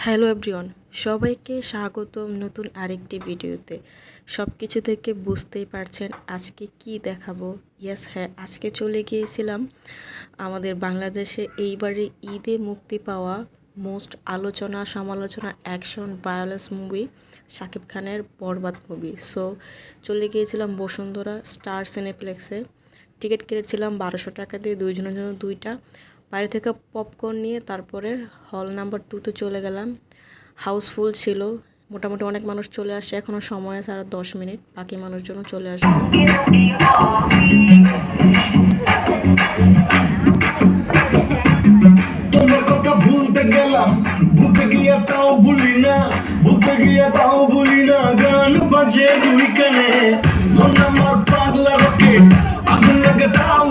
Hello everyone, সবাইকে স্বাগতম নতুন আরেকটি ভিডিওতে। সব কিছু থেকে বুঝতেই পারছেন আজকে কি দেখাবো। হ্যাঁ, আজকে চলে গিয়েছিলাম আমাদের বাংলাদেশে এইবারে ঈদে মুক্তি পাওয়া মোস্ট আলোচনা সমালোচনা অ্যাকশন ভায়োলেন্স মুভি শাকিব খানের বরবাদ মুভি। সো চলে গিয়েছিলাম বসুন্ধরা স্টার সিনেপ্লেক্সে। টিকিট কেটেছিলাম 1200 টাকা দিয়ে, দুইজনের জন্য দুইটা। বাইরে থেকে পপকর্ন নিয়ে তারপরে হল নাম্বার 2-তে চলে গেলাম। হাউসফুল ছিল, মোটামুটি অনেক মানুষ চলে আসে। এখনও সময় আছে আর 10 মিনিট, বাকি মানুষজনও চলে আসবে। তোমার কথা ভুলতে গেলাম, ভুলতে গিয়া তাও ভুলি না, ভুলতে গিয়া তাও ভুলি না। গান বাজে দুই কানে, মন আমার পাগলা রকেট, আগুন লাগে তাও